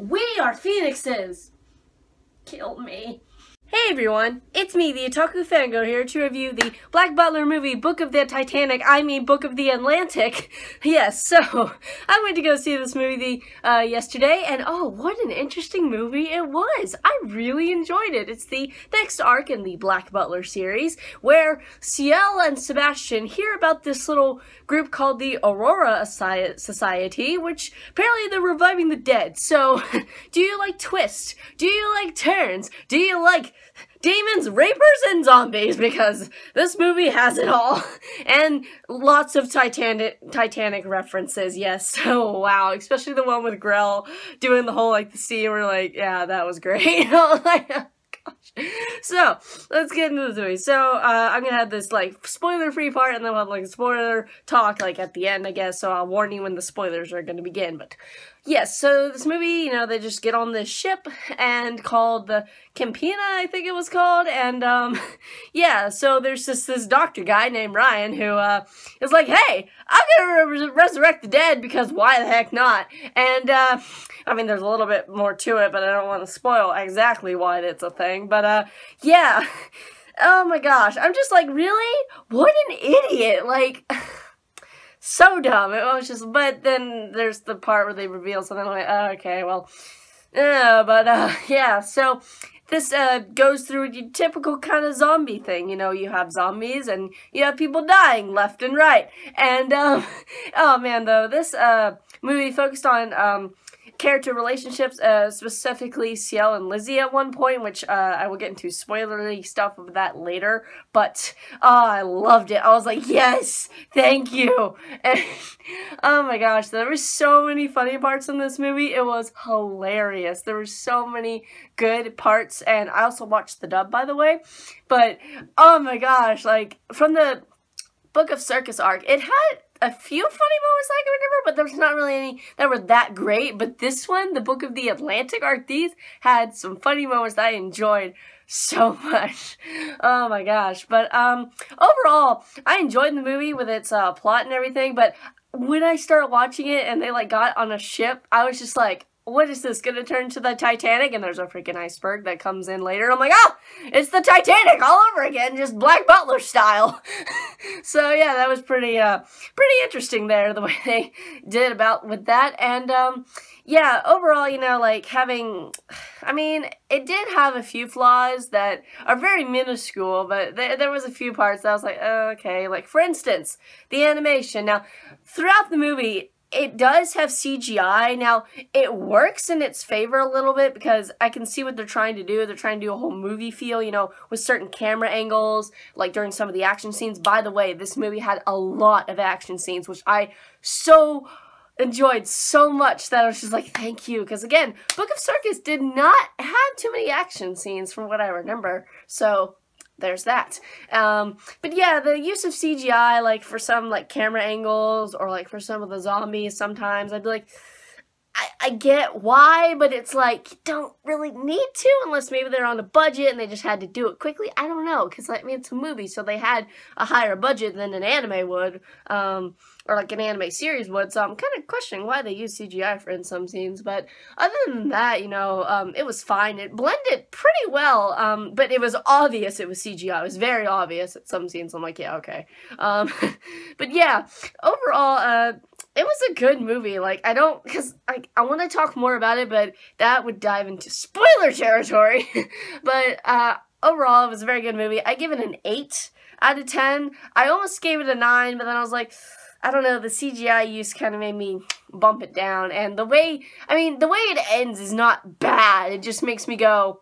We are phoenixes! Kill me. Hey everyone, it's me, the Otaku Fangirl, here to review the Black Butler movie, Book of the Titanic, Book of the Atlantic. Yes, so, I went to go see this movie yesterday, and oh, what an interesting movie it was! I really enjoyed it. It's the next arc in the Black Butler series, where Ciel and Sebastian hear about this little group called the Aurora Society, which apparently they're reviving the dead. So, do you like twists? Do you like turns? Do you like demons, rapers, and zombies? Because this movie has it all. And lots of Titanic references, yes. Oh, wow. Especially the one with Grell doing the whole, the scene where, yeah, that was great. So, let's get into this movie. So, I'm gonna have this, spoiler-free part, and then we'll have, a spoiler talk, at the end, I guess, so I'll warn you when the spoilers are gonna begin, but, yes, so this movie, they just get on this ship, and called the Campina, I think it was called, and, yeah, so there's this doctor guy named Ryan, who, is like, hey, I'm gonna resurrect the dead, because why the heck not? And, there's a little bit more to it, but I don't want to spoil exactly why it's a thing, but, yeah. Oh my gosh, I'm just really? What an idiot, so dumb. It was just, but then there's the part where they reveal something, I'm like, oh, okay, well, yeah, so this, goes through your typical kind of zombie thing, you have zombies, and you have people dying left and right, and, oh man, though, this, movie focused on, character relationships, specifically Ciel and Lizzie at one point, which, I will get into spoilery stuff of that later, but, oh, I loved it. I was like, yes, thank you, and, oh my gosh, there were so many funny parts in this movie. It was hilarious. There were so many good parts, and I also watched the dub, by the way, but, oh my gosh, from the Book of Circus arc, it had a few funny moments I can remember, but there's not really any that were that great. But this one, the Book of the Atlantic arc, these had some funny moments that I enjoyed so much. Oh my gosh. But overall, I enjoyed the movie with its plot and everything, but when I started watching it and they got on a ship, I was just like, what is this, gonna turn to the Titanic? And there's a freaking iceberg that comes in later. I'm like, oh, it's the Titanic all over again, just Black Butler style. So yeah, that was pretty interesting there, the way they did with that. And, yeah, overall, having, it did have a few flaws that are very minuscule, but there was a few parts that I was like, oh, okay. For instance, the animation. Now, throughout the movie, it does have CGI. Now, it works in its favor a little bit because I can see what they're trying to do. They're trying to do a whole movie feel, with certain camera angles, during some of the action scenes. By the way, this movie had a lot of action scenes, which I so enjoyed so much that I was just like, thank you. Because again, Book of Circus did not have too many action scenes from what I remember. So there's that. But yeah, the use of CGI, for some, camera angles, or, for some of the zombies, sometimes, I'd be like, I get why, but it's you don't really need to, unless maybe they're on a budget and they just had to do it quickly. I don't know, because, it's a movie, so they had a higher budget than an anime would, or, an anime series would, so I'm kind of questioning why they use CGI in some scenes, but other than that, it was fine. It blended pretty well, but it was obvious it was CGI. It was very obvious at some scenes. I'm like, yeah, okay. But yeah, overall, it was a good movie. Because I want to talk more about it, but that would dive into spoiler territory. But overall, it was a very good movie. I give it an 8 out of 10. I almost gave it a 9, but then I was like, I don't know, the CGI use kind of made me bump it down. And the way it ends is not bad. It just makes me go,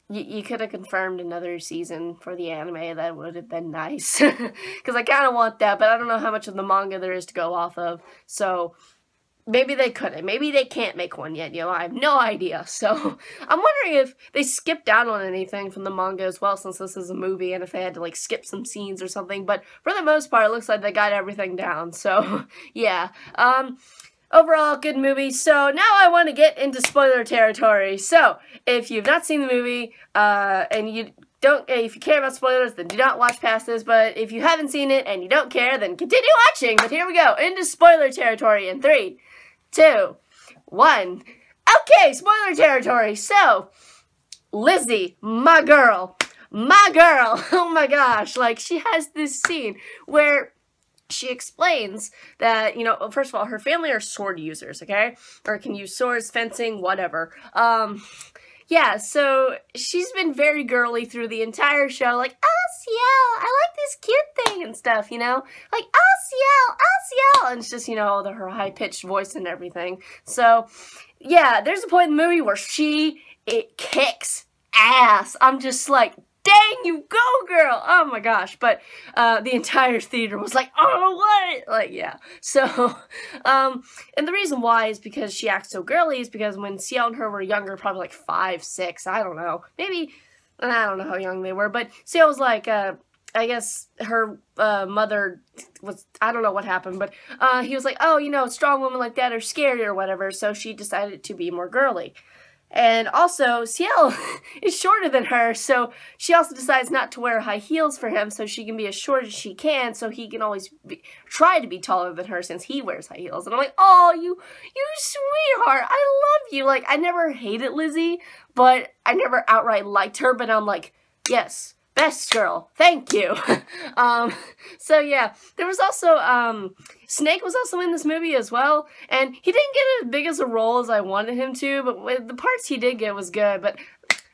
you could have confirmed another season for the anime. That would have been nice. Because I kind of want that, but I don't know how much of the manga there is to go off of. So maybe they couldn't. Maybe they can't make one yet, I have no idea. So I'm wondering if they skipped out on anything from the manga as well, since this is a movie, and if they had to, skip some scenes or something. But for the most part, it looks like they got everything down. So, yeah. Overall, good movie. So now I want to get into spoiler territory. So if you've not seen the movie, and if you care about spoilers, then do not watch past this. But if you haven't seen it and you don't care, then continue watching. But here we go, into spoiler territory in 3, 2, 1. Okay, spoiler territory. So, Lizzie, my girl, oh my gosh, like, she has this scene where she explains that, you know, first of all, her family are sword users, okay? Or can use swords, fencing, whatever. Yeah, so she's been very girly through the entire show, like, oh, Ciel, I like this cute thing and stuff, you know? Like, oh, Ciel, and it's just, you know, her high-pitched voice and everything. So, yeah, there's a point in the movie where it kicks ass. I'm just like, dang, you go, girl! Oh my gosh. But the entire theater was like, oh, what? Like, yeah. So, and the reason why is because she acts so girly is because when Ciel and her were younger, probably like 5, 6, I don't know. Maybe, I don't know how young they were, but Ciel was like, I guess her mother was, I don't know what happened, but he was like, oh, you know, strong women like that are scary or whatever, so she decided to be more girly. And also, Ciel is shorter than her, so she also decides not to wear high heels for him so she can be as short as she can so he can always try to be taller than her since he wears high heels. And I'm like, oh, you sweetheart, I love you. Like, I never hated Lizzie, but I never outright liked her, but I'm like, yes. Best girl, thank you. So yeah, there was also, Snake was also in this movie as well, and he didn't get as big as a role as I wanted him to, but with the parts he did get was good, but,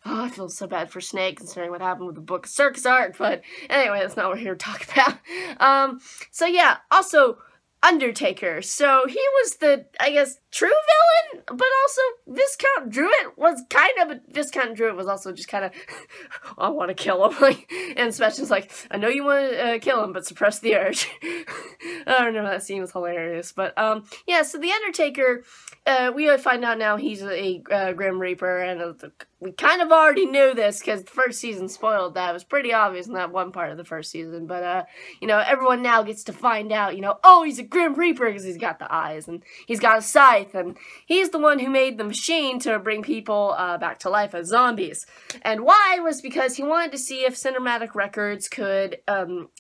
oh, I feel so bad for Snake considering what happened with the book of Circus Art, but anyway, that's not what we're here to talk about. So yeah, also, Undertaker. So he was the, I guess, true villain, but also Viscount Druid was kind of, but Viscount Druid was also just kind of, I want to kill him. Like, and Sebastian's like, I know you want to kill him, but suppress the urge. I don't know, that scene was hilarious. But, yeah, so the Undertaker, we find out now he's a Grim Reaper, and we kind of already knew this because the first season spoiled that. It was pretty obvious in that one part of the first season, but, you know, everyone now gets to find out, you know, oh, he's a Grim Reaper because he's got the eyes, and he's got a scythe, and he's the one who made the machine to bring people back to life as zombies. And why was because he wanted to see if cinematic records could,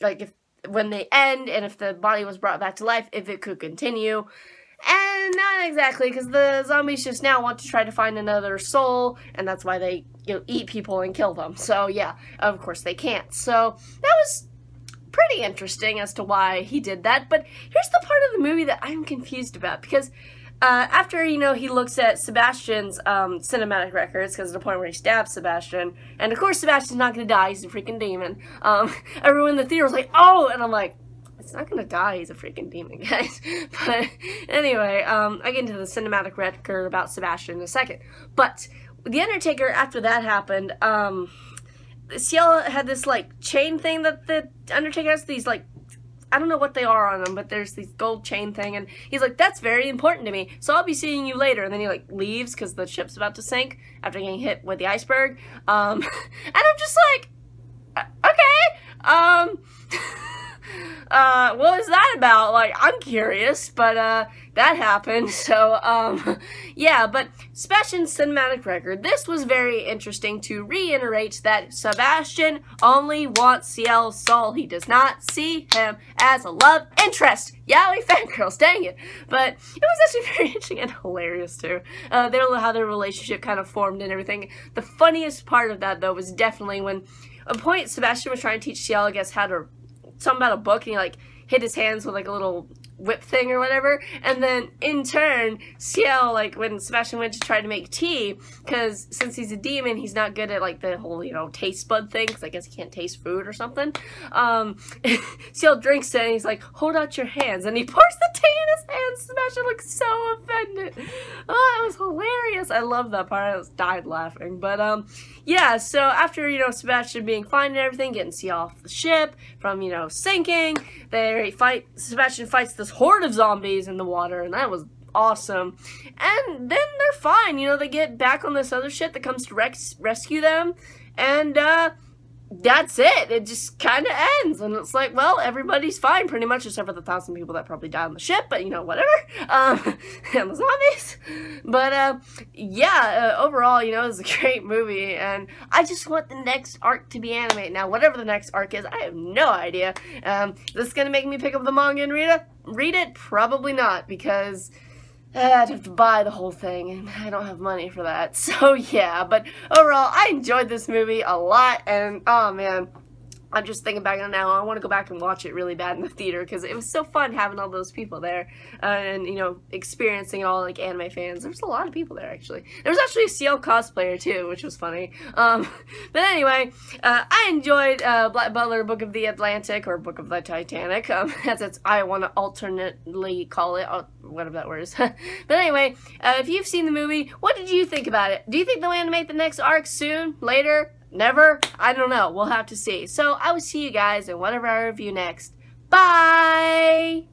like, if when they end, and if the body was brought back to life, if it could continue. And not exactly, because the zombies just now want to try to find another soul, and that's why they, you know, eat people and kill them. So, yeah, of course they can't. So, that was pretty interesting as to why he did that. But here's the part of the movie that I'm confused about, because after, you know, he looks at Sebastian's cinematic records, because at the point where he stabs Sebastian, and of course Sebastian's not going to die, he's a freaking demon, everyone in the theater was like, oh, and I'm like, it's not gonna die, he's a freaking demon, guys. But anyway, I get into the cinematic record about Sebastian in a second. But The Undertaker, after that happened, Ciel had this, like, chain thing that the Undertaker has, these, like, I don't know what they are on him, but there's these gold chain thing, and he's like, that's very important to me, so I'll be seeing you later. And then he, like, leaves because the ship's about to sink after getting hit with the iceberg. And I'm just like, okay, what is that about? Like, I'm curious, but, that happened, so, yeah, but Sebastian's cinematic record, this was very interesting to reiterate that Sebastian only wants Ciel's soul. He does not see him as a love interest. Yeah, we fangirls, dang it. But it was actually very interesting and hilarious, too. How their relationship kind of formed and everything. The funniest part of that, though, was definitely when, at a point, Sebastian was trying to teach Ciel, I guess, how to, something about a book, and he, like, hit his hands with, like, a little whip thing or whatever, and then in turn, Ciel, like, when Sebastian went to try to make tea, because since he's a demon, he's not good at, like, the whole, you know, taste bud thing, because I guess he can't taste food or something, Ciel drinks it, and he's like, hold out your hands, and he pours the tea in his hands. Sebastian looks so offended. Oh, it was hilarious. I love that part. I just died laughing, but, yeah, so after, you know, Sebastian being fine and everything, getting Ciel off the ship from, you know, sinking, Sebastian fights this horde of zombies in the water, and that was awesome. And then they're fine, you know, they get back on this other ship that comes to rescue them, and, that's it. It just kind of ends, and it's like, well, everybody's fine, pretty much, except for the 1,000 people that probably died on the ship, but, you know, whatever, and the zombies, but, yeah, overall, you know, it was a great movie, and I just want the next arc to be animated. Now, whatever the next arc is, I have no idea. Is this gonna make me pick up the manga and read it? Probably not, because I'd have to buy the whole thing, and I don't have money for that. So yeah, but overall, I enjoyed this movie a lot, and oh man, I'm just thinking back on it now. I want to go back and watch it really bad in the theater because it was so fun having all those people there and, you know, experiencing all, like, anime fans. There was a lot of people there, actually. There was actually a CL cosplayer, too, which was funny. But anyway, I enjoyed Black Butler, Book of the Atlantic, or Book of the Titanic, as I want to alternately call it, whatever that word is. But anyway, if you've seen the movie, what did you think about it? Do you think they'll animate the next arc soon? Later? Never? I don't know. We'll have to see. So I will see you guys in whatever I review next. Bye!